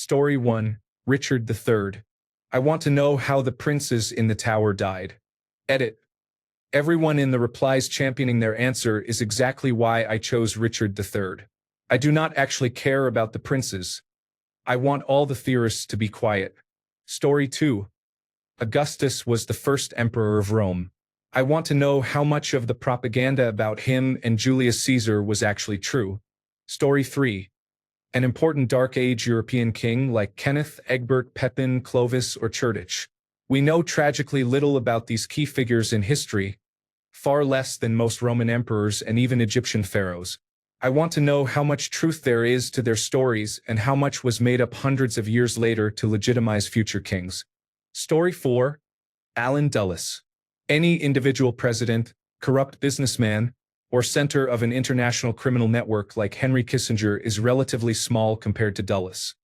Story 1, Richard III. I want to know how the princes in the tower died. Edit. Everyone in the replies championing their answer is exactly why I chose Richard III. I do not actually care about the princes. I want all the theorists to be quiet. Story 2. Augustus was the first emperor of Rome. I want to know how much of the propaganda about him and Julius Caesar was actually true. Story 3. An important Dark Age European king like Kenneth, Egbert, Pepin, Clovis, or Cherdich. We know tragically little about these key figures in history, far less than most Roman emperors and even Egyptian pharaohs. I want to know how much truth there is to their stories and how much was made up hundreds of years later to legitimize future kings. Story 4. Allen Dulles. Any individual president, corrupt businessman, or center of an international criminal network like Henry Kissinger is relatively small compared to Dulles.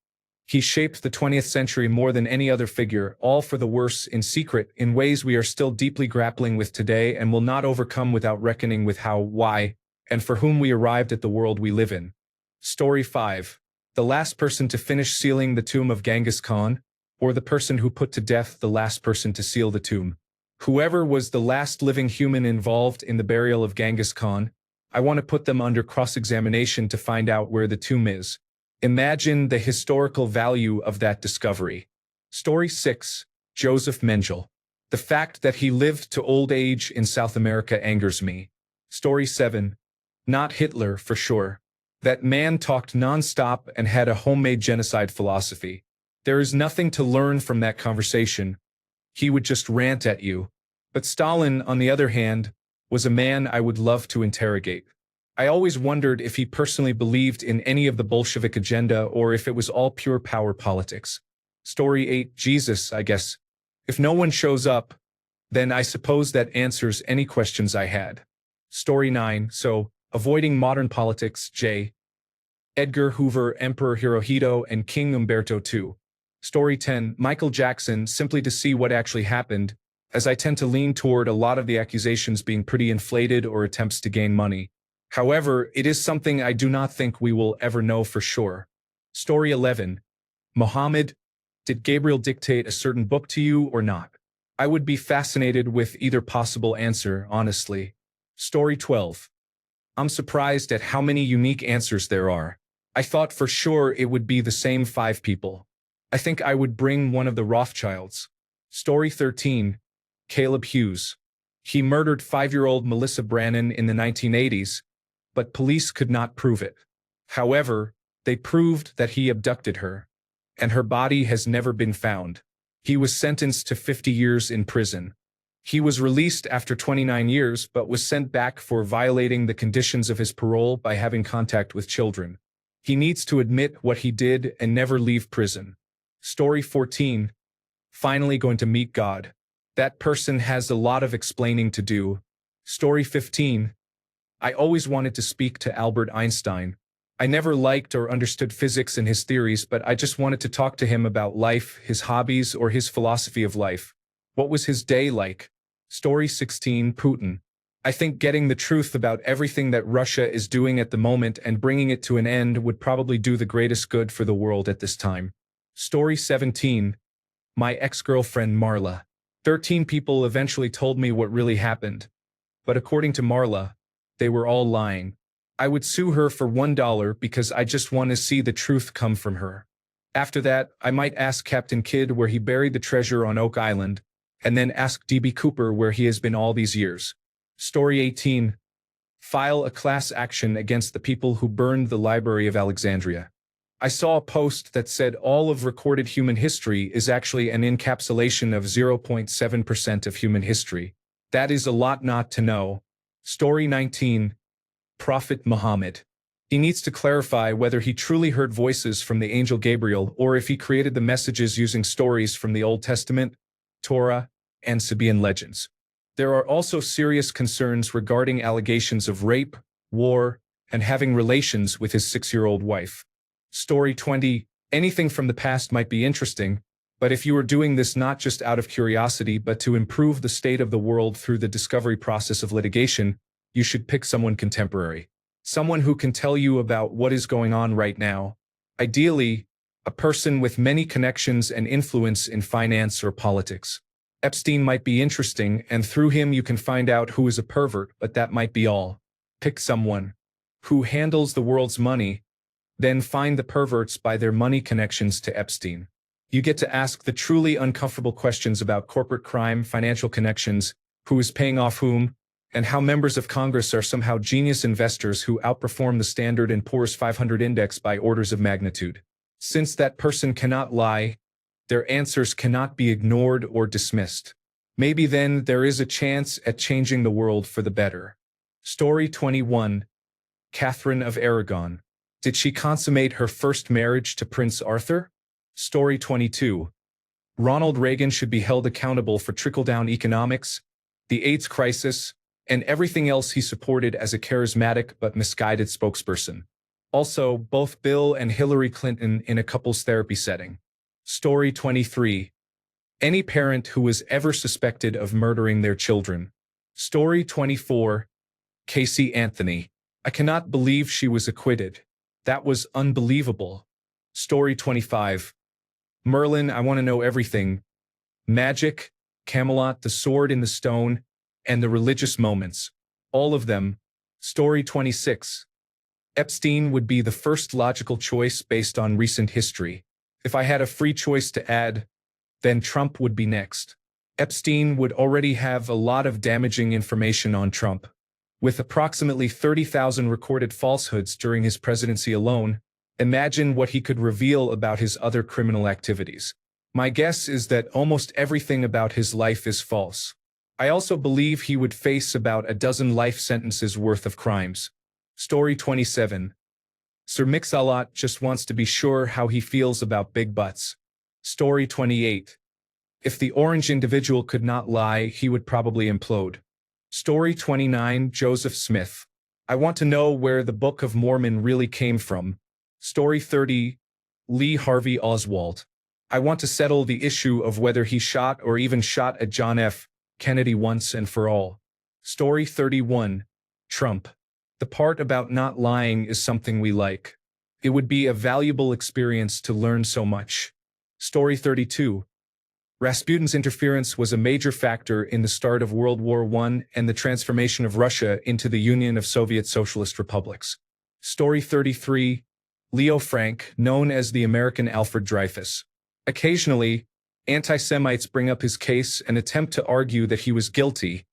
He shaped the 20th century more than any other figure, all for the worse, in secret, in ways we are still deeply grappling with today and will not overcome without reckoning with how, why, and for whom we arrived at the world we live in. Story 5. The last person to finish sealing the tomb of Genghis Khan, or the person who put to death the last person to seal the tomb. Whoever was the last living human involved in the burial of Genghis Khan, I want to put them under cross-examination to find out where the tomb is. Imagine the historical value of that discovery. Story 6. Joseph Mengele. The fact that he lived to old age in South America angers me. Story 7. Not Hitler, for sure. That man talked non-stop and had a homemade genocide philosophy. There is nothing to learn from that conversation. He would just rant at you. But Stalin, on the other hand, was a man I would love to interrogate. I always wondered if he personally believed in any of the Bolshevik agenda or if it was all pure power politics. Story 8. Jesus, I guess. If no one shows up, then I suppose that answers any questions I had. Story 9. So, avoiding modern politics, J. Edgar Hoover, Emperor Hirohito, and King Umberto II. Story 10. Michael Jackson, simply to see what actually happened, as I tend to lean toward a lot of the accusations being pretty inflated or attempts to gain money. However, it is something I do not think we will ever know for sure. Story 11. Muhammad, did Gabriel dictate a certain book to you or not? I would be fascinated with either possible answer, honestly. Story 12. I'm surprised at how many unique answers there are. I thought for sure it would be the same 5 people. I think I would bring one of the Rothschilds. Story 13. Caleb Hughes. He murdered 5-year-old Melissa Brannon in the 1980s, but police could not prove it. However, they proved that he abducted her, and her body has never been found. He was sentenced to 50 years in prison. He was released after 29 years but was sent back for violating the conditions of his parole by having contact with children. He needs to admit what he did and never leave prison. Story 14. Finally going to meet God. That person has a lot of explaining to do. Story 15. I always wanted to speak to Albert Einstein. I never liked or understood physics and his theories, but I just wanted to talk to him about life, his hobbies, or his philosophy of life. What was his day like? Story 16. Putin. I think getting the truth about everything that Russia is doing at the moment and bringing it to an end would probably do the greatest good for the world at this time. Story 17. My ex-girlfriend Marla. 13 people eventually told me what really happened. But according to Marla, they were all lying. I would sue her for $1 because I just want to see the truth come from her. After that, I might ask Captain Kidd where he buried the treasure on Oak Island, and then ask D.B. Cooper where he has been all these years. Story 18. File a class action against the people who burned the Library of Alexandria. I saw a post that said all of recorded human history is actually an encapsulation of 0.7% of human history. That is a lot not to know. Story 19. Prophet Muhammad. He needs to clarify whether he truly heard voices from the angel Gabriel or if he created the messages using stories from the Old Testament, Torah, and Sabaean legends. There are also serious concerns regarding allegations of rape, war, and having relations with his 6-year-old wife. Story 20. Anything from the past might be interesting, but if you are doing this not just out of curiosity but to improve the state of the world through the discovery process of litigation, you should pick someone contemporary. Someone who can tell you about what is going on right now. Ideally, A person with many connections and influence in finance or politics. Epstein might be interesting, and through him you can find out who is a pervert, but that might be all. Pick someone who handles the world's money, then find the perverts by their money connections to Epstein. You get to ask the truly uncomfortable questions about corporate crime, financial connections, who is paying off whom, and how members of Congress are somehow genius investors who outperform the Standard & Poor's 500 index by orders of magnitude. Since that person cannot lie, their answers cannot be ignored or dismissed. Maybe then there is a chance at changing the world for the better. Story 21. Catherine of Aragon. Did she consummate her first marriage to Prince Arthur? Story 22. Ronald Reagan should be held accountable for trickle-down economics, the AIDS crisis, and everything else he supported as a charismatic but misguided spokesperson. Also, both Bill and Hillary Clinton in a couples therapy setting. Story 23. Any parent who was ever suspected of murdering their children. Story 24. Casey Anthony. I cannot believe she was acquitted. That was unbelievable. Story 25. Merlin, I want to know everything. Magic, Camelot, the sword in the stone, and the religious moments. All of them. Story 26. Epstein would be the first logical choice based on recent history. If I had a free choice to add, then Trump would be next. Epstein would already have a lot of damaging information on Trump. With approximately 30,000 recorded falsehoods during his presidency alone, imagine what he could reveal about his other criminal activities. My guess is that almost everything about his life is false. I also believe he would face about a dozen life sentences worth of crimes. Story 27. Sir Mix-a-Lot just wants to be sure how he feels about big butts. Story 28. If the orange individual could not lie, he would probably implode. Story 29. Joseph Smith. I want to know where the Book of Mormon really came from. Story 30. Lee Harvey Oswald. I want to settle the issue of whether he shot or even shot at John F. Kennedy once and for all. Story 31. Trump. The part about not lying is something we like. It would be a valuable experience to learn so much. Story 32. Rasputin's interference was a major factor in the start of World War I and the transformation of Russia into the Union of Soviet Socialist Republics. Story 33. Leo Frank, known as the American Alfred Dreyfus. Occasionally, anti-Semites bring up his case and attempt to argue that he was guilty,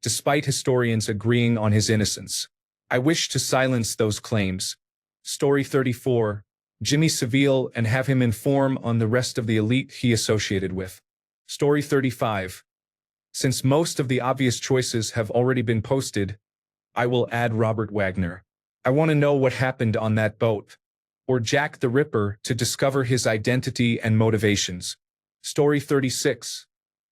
despite historians agreeing on his innocence. I wish to silence those claims. Story 34. Jimmy Savile and have him inform on the rest of the elite he associated with. Story 35. Since most of the obvious choices have already been posted, I will add Robert Wagner. I want to know what happened on that boat. Or Jack the Ripper to discover his identity and motivations. Story 36.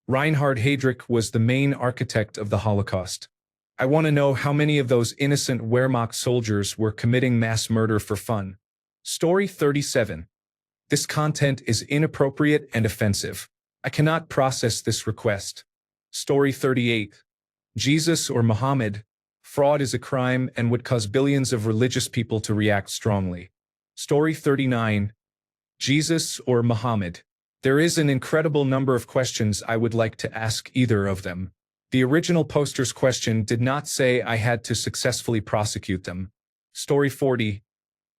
Reinhard Heydrich was the main architect of the Holocaust. I want to know how many of those innocent Wehrmacht soldiers were committing mass murder for fun. Story 37. This content is inappropriate and offensive. I cannot process this request. Story 38. Jesus or Muhammad. Fraud is a crime and would cause billions of religious people to react strongly. Story 39. Jesus or Muhammad. There is an incredible number of questions I would like to ask either of them. The original poster's question did not say I had to successfully prosecute them. Story 40.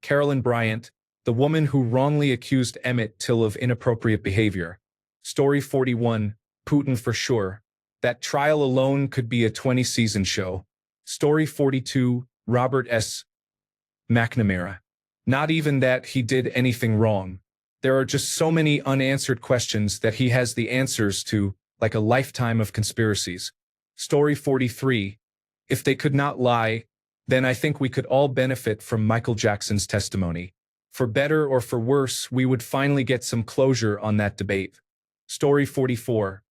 Carolyn Bryant, the woman who wrongly accused Emmett Till of inappropriate behavior. Story 41. Putin for sure. That trial alone could be a 20-season show. Story 42. Robert S. McNamara. Not even that he did anything wrong. There are just so many unanswered questions that he has the answers to, like a lifetime of conspiracies. Story 43. If they could not lie, then I think we could all benefit from Michael Jackson's testimony. For better or for worse, we would finally get some closure on that debate. Story 44.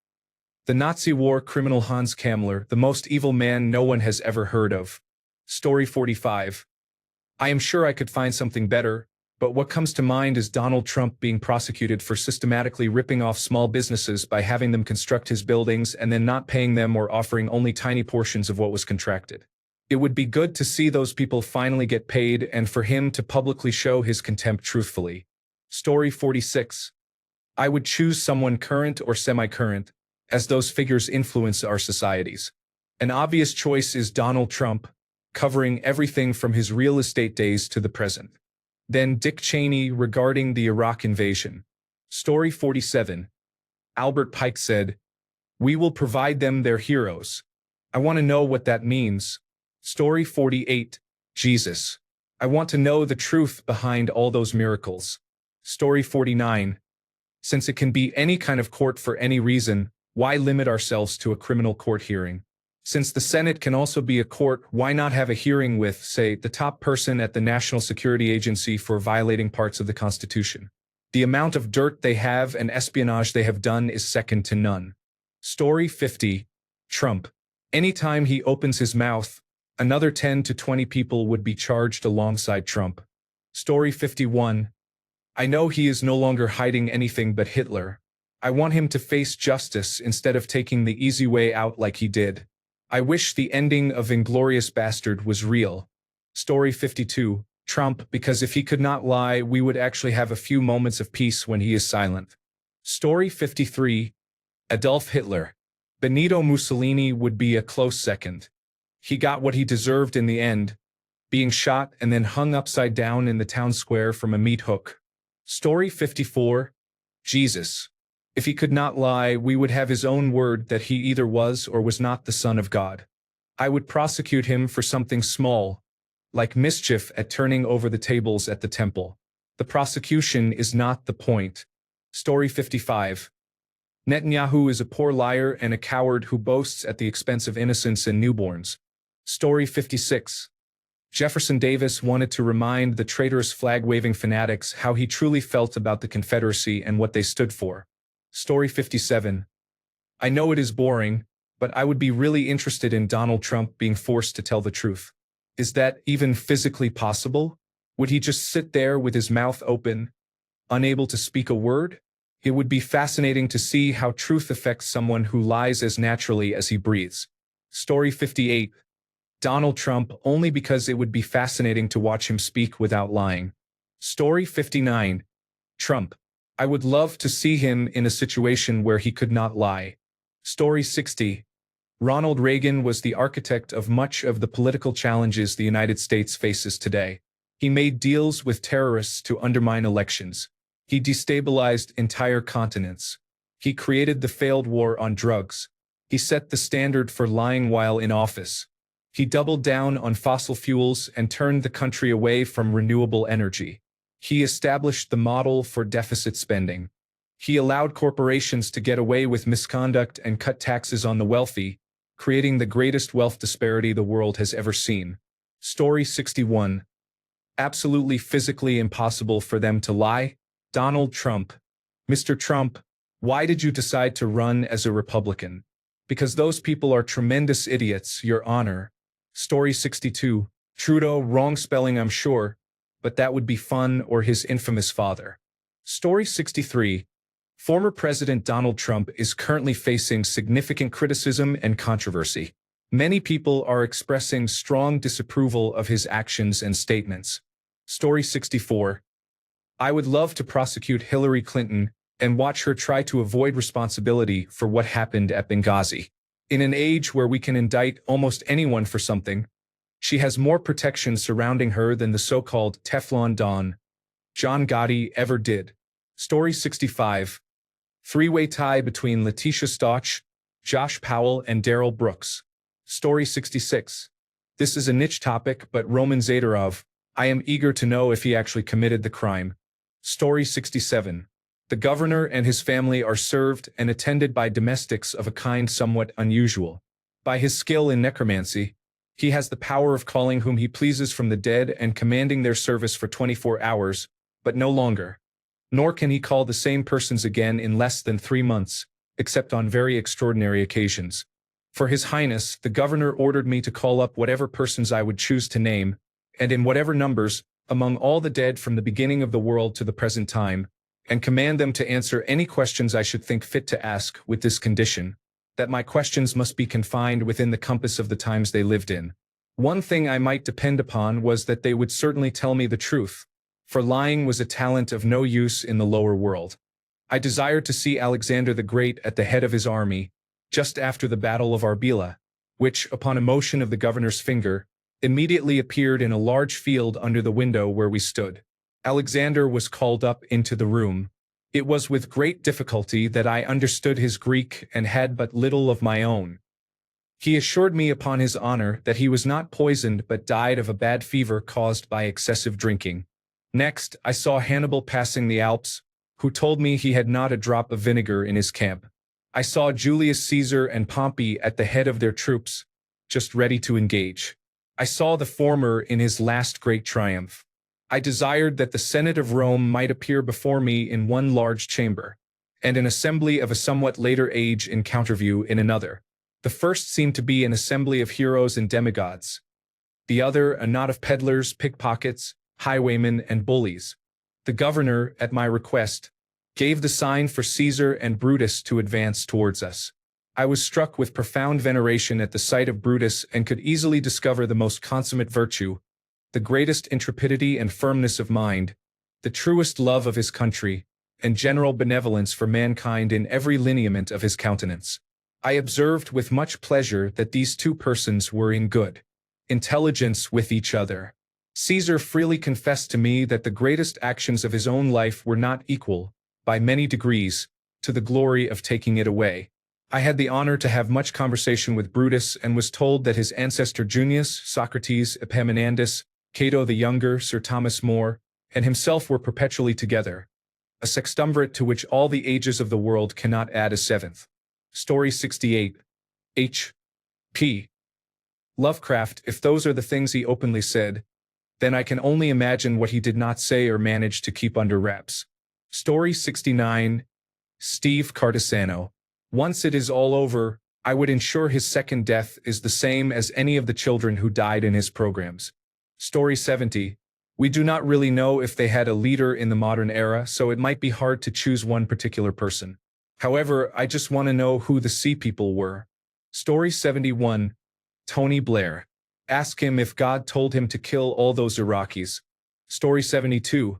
The Nazi war criminal Hans Kammler, the most evil man no one has ever heard of. Story 45. I am sure I could find something better, but what comes to mind is Donald Trump being prosecuted for systematically ripping off small businesses by having them construct his buildings and then not paying them or offering only tiny portions of what was contracted. It would be good to see those people finally get paid and for him to publicly show his contempt truthfully. Story 46. I would choose someone current or semi-current, as those figures influence our societies. An obvious choice is Donald Trump, covering everything from his real estate days to the present. Then Dick Cheney regarding the Iraq invasion. Story 47. Albert Pike said, "We will provide them their heroes." I want to know what that means. Story 48. Jesus. I want to know the truth behind all those miracles. Story 49. Since it can be any kind of court for any reason, why limit ourselves to a criminal court hearing? Since the Senate can also be a court, why not have a hearing with, say, the top person at the National Security Agency for violating parts of the Constitution? The amount of dirt they have and espionage they have done is second to none. Story 50. Trump. Anytime he opens his mouth, another 10 to 20 people would be charged alongside Trump. Story 51. I know he is no longer hiding anything but Hitler. I want him to face justice instead of taking the easy way out like he did. I wish the ending of Inglourious Bastard was real. Story 52. Trump, because if he could not lie, we would actually have a few moments of peace when he is silent. Story 53. Adolf Hitler. Benito Mussolini would be a close second. He got what he deserved in the end, being shot and then hung upside down in the town square from a meat hook. Story 54. Jesus. If he could not lie, we would have his own word that he either was or was not the Son of God. I would prosecute him for something small, like mischief at turning over the tables at the temple. The prosecution is not the point. Story 55. Netanyahu is a poor liar and a coward who boasts at the expense of innocents and newborns. Story 56. Jefferson Davis wanted to remind the traitorous flag-waving fanatics how he truly felt about the Confederacy and what they stood for. Story 57. I know it is boring, but I would be really interested in Donald Trump being forced to tell the truth. Is that even physically possible? Would he just sit there with his mouth open, unable to speak a word? It would be fascinating to see how truth affects someone who lies as naturally as he breathes. Story 58. Donald Trump, only because it would be fascinating to watch him speak without lying. Story 59. Trump. I would love to see him in a situation where he could not lie. Story 60. Ronald Reagan was the architect of much of the political challenges the United States faces today. He made deals with terrorists to undermine elections. He destabilized entire continents. He created the failed war on drugs. He set the standard for lying while in office. He doubled down on fossil fuels and turned the country away from renewable energy. He established the model for deficit spending. He allowed corporations to get away with misconduct and cut taxes on the wealthy, creating the greatest wealth disparity the world has ever seen. Story 61. Absolutely physically impossible for them to lie. Donald Trump. Mr. Trump, why did you decide to run as a Republican? Because those people are tremendous idiots, Your Honor. Story 62. Trudeau, wrong spelling I'm sure, but that would be fun, or his infamous father. Story 63. Former President Donald Trump is currently facing significant criticism and controversy. Many people are expressing strong disapproval of his actions and statements. Story 64. I would love to prosecute Hillary Clinton and watch her try to avoid responsibility for what happened at Benghazi. In an age where we can indict almost anyone for something, she has more protection surrounding her than the so-called Teflon Don, John Gotti, ever did. Story 65. Three-way tie between Letitia Stauch, Josh Powell, and Darrell Brooks. Story 66. This is a niche topic, but Roman Zadorov, I am eager to know if he actually committed the crime. Story 67. The governor and his family are served and attended by domestics of a kind somewhat unusual. By his skill in necromancy, he has the power of calling whom he pleases from the dead and commanding their service for 24 hours, but no longer. Nor can he call the same persons again in less than 3 months, except on very extraordinary occasions. For His Highness, the governor ordered me to call up whatever persons I would choose to name, and in whatever numbers, among all the dead from the beginning of the world to the present time, and command them to answer any questions I should think fit to ask, with this condition, that my questions must be confined within the compass of the times they lived in. One thing I might depend upon was that they would certainly tell me the truth, for lying was a talent of no use in the lower world. I desired to see Alexander the Great at the head of his army, just after the Battle of Arbela, which, upon a motion of the governor's finger, immediately appeared in a large field under the window where we stood. Alexander was called up into the room. It was with great difficulty that I understood his Greek and had but little of my own. He assured me upon his honor that he was not poisoned but died of a bad fever caused by excessive drinking. Next, I saw Hannibal passing the Alps, who told me he had not a drop of vinegar in his camp. I saw Julius Caesar and Pompey at the head of their troops, just ready to engage. I saw the former in his last great triumph. I desired that the Senate of Rome might appear before me in one large chamber, and an assembly of a somewhat later age in counterview in another. The first seemed to be an assembly of heroes and demigods. The other a knot of peddlers, pickpockets, highwaymen, and bullies. The governor, at my request, gave the sign for Caesar and Brutus to advance towards us. I was struck with profound veneration at the sight of Brutus and could easily discover the most consummate virtue, the greatest intrepidity and firmness of mind, the truest love of his country, and general benevolence for mankind in every lineament of his countenance. I observed with much pleasure that these two persons were in good intelligence with each other. Caesar freely confessed to me that the greatest actions of his own life were not equal, by many degrees, to the glory of taking it away. I had the honor to have much conversation with Brutus and was told that his ancestor Junius, Socrates, Epaminondas, Cato the Younger, Sir Thomas More, and himself were perpetually together, a sextumvirate to which all the ages of the world cannot add a seventh. Story 68. H. P. Lovecraft. If those are the things he openly said, then I can only imagine what he did not say or manage to keep under wraps. Story 69. Steve Cardisano. Once it is all over, I would ensure his second death is the same as any of the children who died in his programs. Story 70. We do not really know if they had a leader in the modern era, so it might be hard to choose one particular person. However, I just want to know who the Sea People were. Story 71. Tony Blair. Ask him if God told him to kill all those Iraqis. Story 72.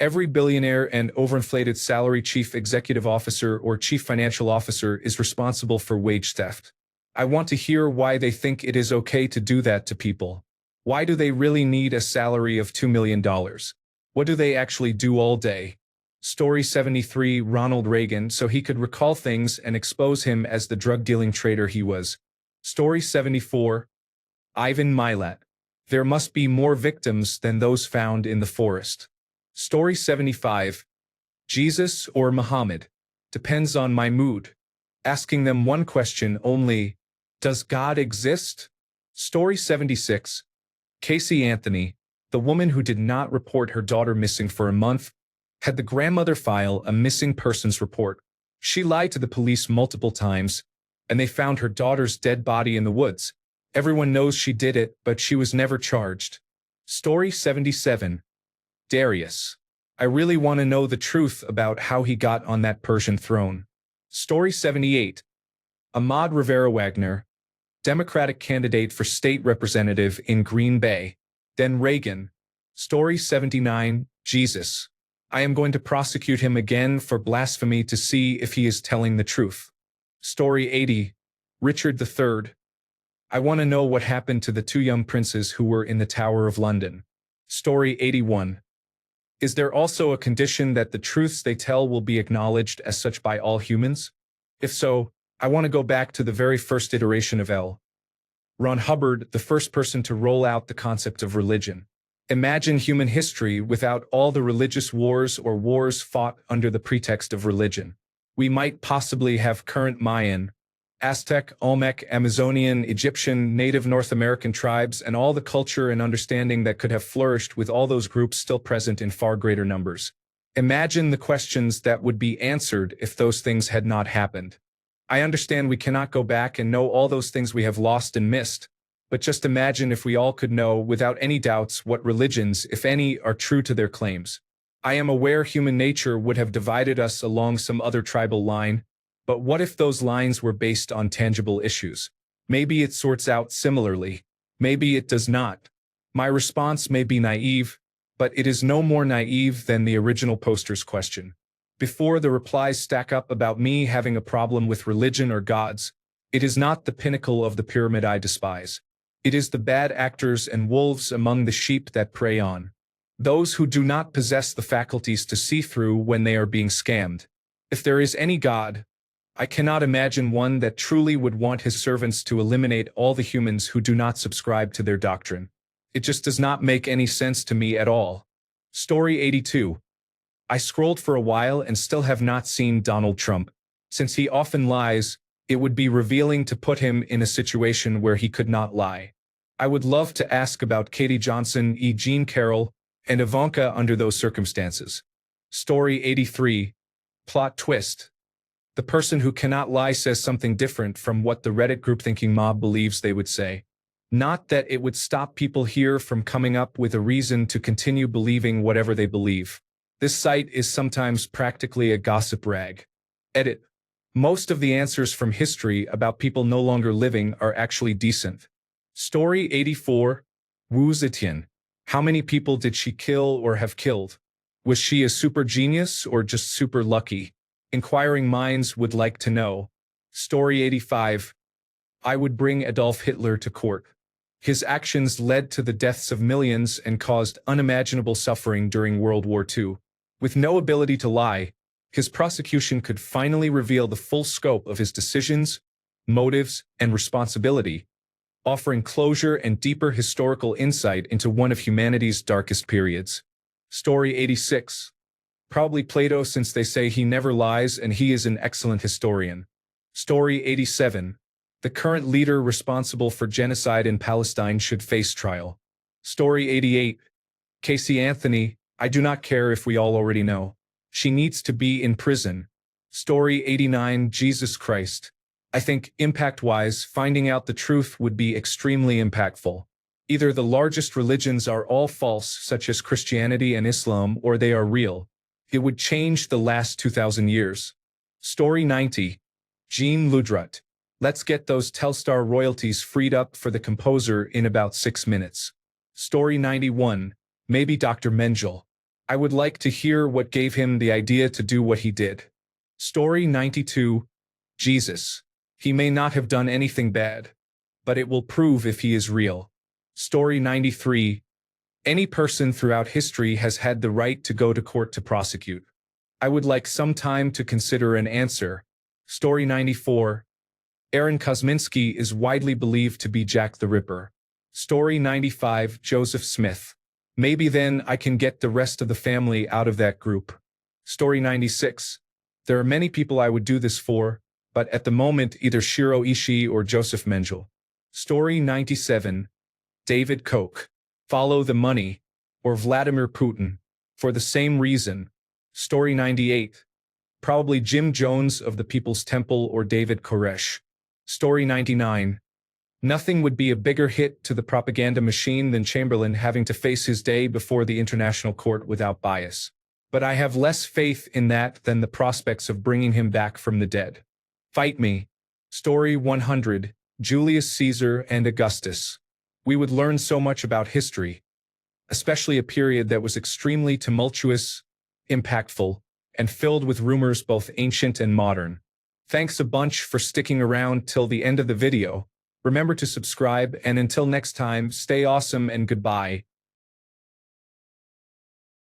Every billionaire and overinflated salary chief executive officer or chief financial officer is responsible for wage theft. I want to hear why they think it is okay to do that to people. Why do they really need a salary of $2 million? What do they actually do all day? Story 73. Ronald Reagan, so he could recall things and expose him as the drug-dealing traitor he was. Story 74. Ivan Milat. There must be more victims than those found in the forest. Story 75. Jesus or Muhammad? Depends on my mood. Asking them one question only. Does God exist? Story 76. Casey Anthony, the woman who did not report her daughter missing for a month, had the grandmother file a missing persons report. She lied to the police multiple times, and they found her daughter's dead body in the woods. Everyone knows she did it, but she was never charged. Story 77. Darius. I really want to know the truth about how he got on that Persian throne. Story 78. Ahmad Rivera Wagner, Democratic candidate for state representative in Green Bay. Then Reagan. Story 79. Jesus. I am going to prosecute him again for blasphemy to see if he is telling the truth. Story 80. Richard III. I want to know what happened to the two young princes who were in the Tower of London. Story 81. Is there also a condition that the truths they tell will be acknowledged as such by all humans? If so, I want to go back to the very first iteration of L. Ron Hubbard, the first person to roll out the concept of religion. Imagine human history without all the religious wars or wars fought under the pretext of religion. We might possibly have current Mayan, Aztec, Olmec, Amazonian, Egyptian, Native North American tribes, and all the culture and understanding that could have flourished with all those groups still present in far greater numbers. Imagine the questions that would be answered if those things had not happened. I understand we cannot go back and know all those things we have lost and missed, but just imagine if we all could know without any doubts what religions, if any, are true to their claims. I am aware human nature would have divided us along some other tribal line, but what if those lines were based on tangible issues? Maybe it sorts out similarly. Maybe it does not. My response may be naive, But it is no more naive than the original poster's question. Before the replies stack up about me having a problem with religion or gods, it is not the pinnacle of the pyramid I despise. It is the bad actors and wolves among the sheep that prey on those who do not possess the faculties to see through when they are being scammed. If there is any God, I cannot imagine one that truly would want his servants to eliminate all the humans who do not subscribe to their doctrine. It just does not make any sense to me at all. Story 82. I scrolled for a while and still have not seen Donald Trump. Since he often lies, it would be revealing to put him in a situation where he could not lie. I would love to ask about Katie Johnson, Jean Carroll, and Ivanka under those circumstances. Story 83. Plot twist. The person who cannot lie says something different from what the Reddit group-thinking mob believes they would say. Not that it would stop people here from coming up with a reason to continue believing whatever they believe. This site is sometimes practically a gossip rag. Edit. Most of the answers from history about people no longer living are actually decent. Story 84. Wu Zetian. How many people did she kill or have killed? Was she a super genius or just super lucky? Inquiring minds would like to know. Story 85. I would bring Adolf Hitler to court. His actions led to the deaths of millions and caused unimaginable suffering during World War II. With no ability to lie, his prosecution could finally reveal the full scope of his decisions, motives, and responsibility, offering closure and deeper historical insight into one of humanity's darkest periods. Story 86. Probably Plato, since they say he never lies and he is an excellent historian. Story 87. The current leader responsible for genocide in Palestine should face trial. Story 88. Casey Anthony, I do not care if we all already know. She needs to be in prison. Story 89. Jesus Christ. I think, impact-wise, finding out the truth would be extremely impactful. Either the largest religions are all false, such as Christianity and Islam, or they are real. It would change the last 2,000 years. Story 90. Jean Ludrut. Let's get those Telstar royalties freed up for the composer in about 6 minutes. Story 91. Maybe Dr. Mengele. I would like to hear what gave him the idea to do what he did. Story 92. Jesus. He may not have done anything bad, but it will prove if he is real. Story 93. Any person throughout history has had the right to go to court to prosecute. I would like some time to consider an answer. Story 94. Aaron Kosminski is widely believed to be Jack the Ripper. Story 95. Joseph Smith. Maybe then I can get the rest of the family out of that group. Story 96. There are many people I would do this for, but at the moment either Shiro Ishii or Joseph Mengele. Story 97. David Koch. Follow the money. Or Vladimir Putin. For the same reason. Story 98. Probably Jim Jones of the People's Temple or David Koresh. Story 99. Nothing would be a bigger hit to the propaganda machine than Chamberlain having to face his day before the International Court without bias. But I have less faith in that than the prospects of bringing him back from the dead. Fight me. Story 100. Julius Caesar and Augustus. We would learn so much about history, especially a period that was extremely tumultuous, impactful, and filled with rumors both ancient and modern. Thanks a bunch for sticking around till the end of the video. Remember to subscribe, and until next time, stay awesome and goodbye.